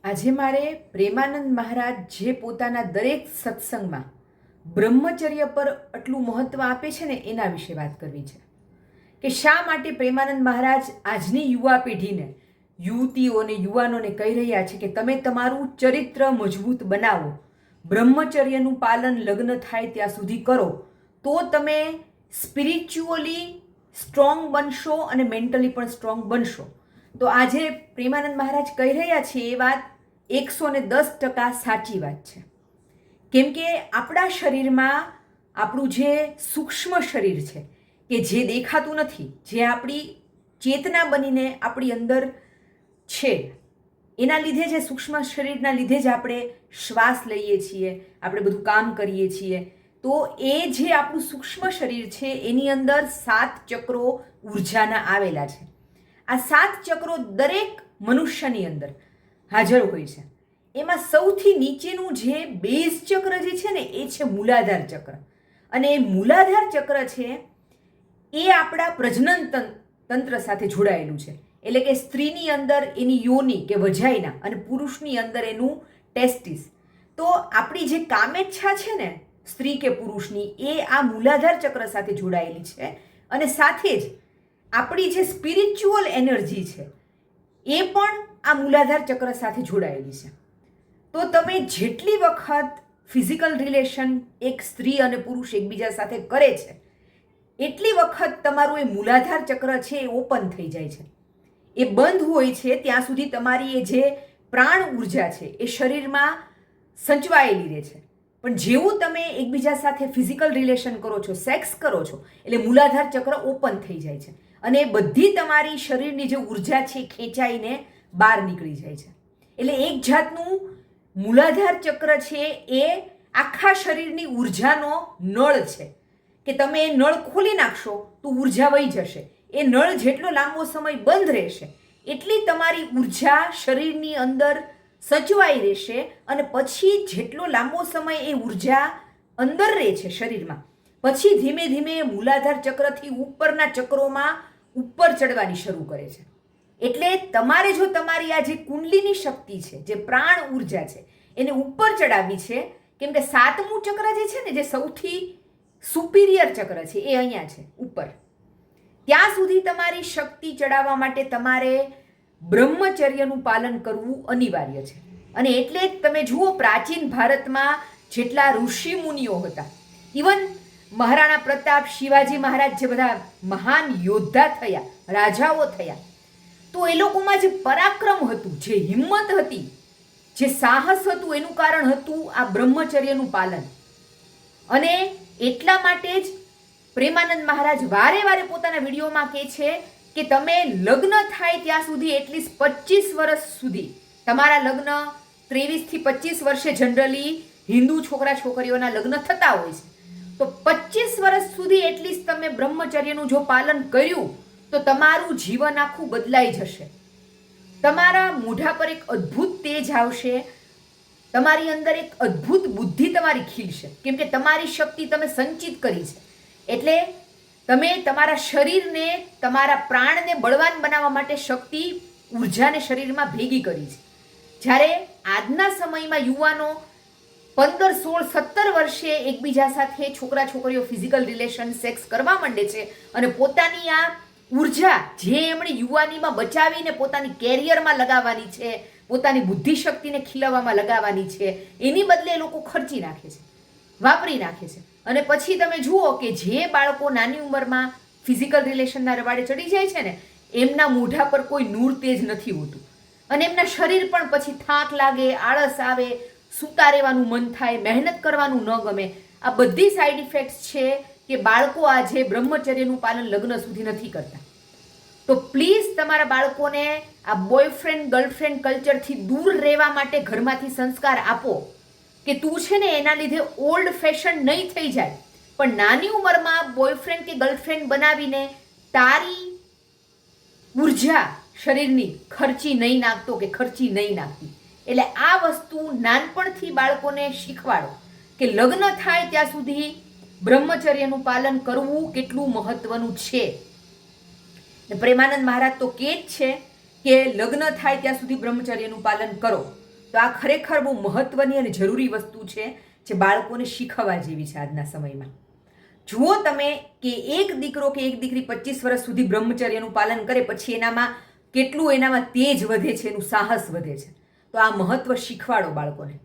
આજે મારે પ્રેમાનંદ મહારાજ જે પોતાના દરેક સત્સંગમાં બ્રહ્મચર્ય પર આટલું મહત્વ આપે છે ને એના વિશે વાત કરવી છે કે શા માટે પ્રેમાનંદ મહારાજ આજની યુવા પેઢીને, યુવતીઓને, યુવાનોને કહી રહ્યા છે કે તમે તમારું ચરિત્ર મજબૂત બનાવો, બ્રહ્મચર્યનું પાલન લગ્ન થાય ત્યાં સુધી કરો, તો તમે સ્પિરિચ્યુઅલી સ્ટ્રોંગ બનશો અને મેન્ટલી પણ સ્ટ્રોંગ બનશો. તો આજે પ્રેમાનંદ મહારાજ કહી રહ્યા છે એ વાત 110% સાચી વાત છે. કેમ કે આપણા શરીરમાં આપણું જે સૂક્ષ્મ શરીર છે કે જે દેખાતું નથી, જે આપણી ચેતના બનીને આપણી અંદર છે, એના લીધે જે સૂક્ષ્મ શરીરના લીધે જ આપણે શ્વાસ લઈએ છીએ, આપણે બધું કામ કરીએ છીએ. તો એ જે આપણું સૂક્ષ્મ શરીર છે એની અંદર 7 ચક્રો ઉર્જાના આવેલા છે. આ 7 ચક્રો દરેક મનુષ્યની અંદર હાજર હોય છે. એમાં સૌથી નીચેનું જે બેઝ ચક્ર જે છે ને એ છે મૂલાધાર ચક્ર. અને એ મૂલાધાર ચક્ર છે એ આપણા પ્રજનન તંત્ર સાથે જોડાયેલું છે. એટલે કે સ્ત્રીની અંદર એની યોની કે વજાઈના અને પુરુષની અંદર એનું ટેસ્ટિસ. તો આપણી જે કામેચ્છા છે ને સ્ત્રી કે પુરુષની, એ આ મૂલાધાર ચક્ર સાથે જોડાયેલી છે. અને સાથે જ આપણી જે સ્પિરિચ્યુઅલ એનર્જી છે એ પણ આ મૂલાધાર ચક્ર સાથે જોડાયેલી છે. તો તમે જેટલી વખત ફિઝિકલ રિલેશન એક સ્ત્રી અને પુરુષ એકબીજા સાથે કરે છે એટલી વખત તમારું એ મૂલાધાર ચક્ર છે એ ઓપન થઈ જાય છે. એ બંધ હોય છે ત્યાં સુધી તમારી એ જે પ્રાણ ઉર્જા છે એ શરીરમાં સંચવાયેલી રહે છે. પણ જેવું તમે એકબીજા સાથે ફિઝિકલ રિલેશન કરો છો, સેક્સ કરો છો, એટલે મૂલાધાર ચક્ર ઓપન થઈ જાય છે અને એ બધી તમારી શરીરની જે ઉર્જા છે ખેંચાઈને બહાર નીકળી જાય છે. એટલે એક જાતનું મૂલાધાર ચક્ર છે એ આખા શરીરની ઉર્જાનો નળ છે કે તમે એ નળ ખોલી નાખશો તો ઉર્જા વહી જશે. એ નળ જેટલો લાંબો સમય બંધ રહેશે એટલી તમારી ઉર્જા શરીરની અંદર સચવાઈ રહેશે અને પછી જેટલો લાંબો સમય એ ઉર્જા અંદર રહે છે શરીરમાં, પછી ધીમે ધીમે મૂલાધાર ચક્રથી ઉપરના ચક્રોમાં ઉપર ચડવાની શરૂ કરે છે. એટલે તમારે જો તમારી આ જે કુંડલીની શક્તિ છે, જે પ્રાણ ઉર્જા છે, એને ઉપર ચડાવવી છે. કેમ કે 7મું ચક્ર જે છે ને, જે સૌથી સુપિરિયર ચક્ર છે એ અહીંયા છે ઉપર. ત્યાં સુધી તમારી શક્તિ ચડાવવા માટે તમારે બ્રહ્મચર્યનું પાલન કરવું અનિવાર્ય છે. અને એટલે જ તમે જુઓ, પ્રાચીન ભારતમાં જેટલા ઋષિ મુનિઓ હતા, ઇવન મહારાણા પ્રતાપ, શિવાજી મહારાજ, જે બધા મહાન યોદ્ધા થયા, રાજાઓ થયા, તો એ લોકોમાં જે પરાક્રમ હતું, જે હિંમત હતી, જે સાહસ હતું, એનું કારણ હતું આ બ્રહ્મચર્યનું પાલન. અને એટલા માટે જ પ્રેમાનંદ મહારાજ વારે વારે પોતાના વિડીયોમાં કહે છે કે તમે લગ્ન થાય ત્યાં સુધી એટલીસ્ટ 25 વર્ષ સુધી, તમારા લગ્ન 23 થી 25 વર્ષે જનરલી હિન્દુ છોકરા છોકરીઓના લગ્ન થતા હોય છે, તો 25 વર્ષ સુધી એટલીસ્ટ તમે બ્રહ્મચર્યનું જો પાલન કર્યું તો તમારું જીવન આખું બદલાઈ જશે. તમારા મોઢા પર એક અદ્ભુત તેજ આવશે, તમારી અંદર એક અદ્ભુત બુદ્ધિ તમારી ખીલશે. કેમ કે તમારી શક્તિ તમે સંચિત કરી છે. એટલે તમે તમારા શરીરને, તમારા પ્રાણને બળવાન બનાવવા માટે શક્તિ, ઉર્જાને શરીરમાં ભેગી કરી છે. જ્યારે આજના સમયમાં યુવાનો 15, 16, 17 વર્ષે એકબીજા સાથે છોકરા છોકરીઓ ફિઝિકલ રિલેશન, સેક્સ કરવા માંડે છે અને પોતાની આ ઉર્જા જે એમણે યુવાનીમાં બચાવીને પોતાની કેરિયરમાં લગાવવાની છે, પોતાની બુદ્ધિશક્તિને ખીલવવામાં લગાવવાની છે, એની બદલે એ લોકો ખર્ચી નાખે છે, વાપરી નાખે છે. અને પછી તમે જુઓ કે જે બાળકો નાની ઉંમરમાં ફિઝિકલ રિલેશનના રવાડે ચડી જાય છે ને, એમના મોઢા પર કોઈ નૂર તેજ નથી હોતું અને એમના શરીર પણ પછી થાક લાગે, આળસ આવે, સૂતા રહેવાનું મન થાય, મહેનત કરવાનું ન ગમે. આ બધી સાઈડ ઇફેક્ટ્સ છે કે બાળકો આજે બ્રહ્મચર્યનું પાલન લગ્ન સુધી નથી કરતા. તો પ્લીઝ તમારા બાળકોને આ બોયફ્રેન્ડ ગર્લફ્રેન્ડ કલ્ચરથી દૂર રહેવા માટે ઘરમાંથી સંસ્કાર આપો કે તું છે ને એના લીધે ઓલ્ડ ફેશન નહીં થઈ જાય, પણ નાની ઉંમરમાં બોયફ્રેન્ડ કે ગર્લફ્રેન્ડ બનાવીને તારી ઉર્જા શરીરની ખર્ચી નહીં નાખતો કે ખર્ચી નહીં નાખતી. એટલે આ વસ્તુ નાનપણથી બાળકોને શીખવાડો કે લગ્ન થાય ત્યાં સુધી બ્રહ્મચર્યનું પાલન કરવું કેટલું મહત્વનું છે. પ્રેમાનંદ મહારાજ તો કહે જ છે કે લગ્ન થાય ત્યાં સુધી બ્રહ્મચર્યનું પાલન કરો. તો આ ખરેખર બહુ મહત્વની અને જરૂરી વસ્તુ છે જે બાળકોને શીખવવા જેવી છે આજના સમયમાં. જુઓ તમે કે એક દીકરો કે એક દીકરી 25 વર્ષ સુધી બ્રહ્મચર્યનું પાલન કરે પછી એનામાં તેજ વધે છે, એનું સાહસ વધે છે. તો આ મહત્વ શીખવાડો બાળકોને.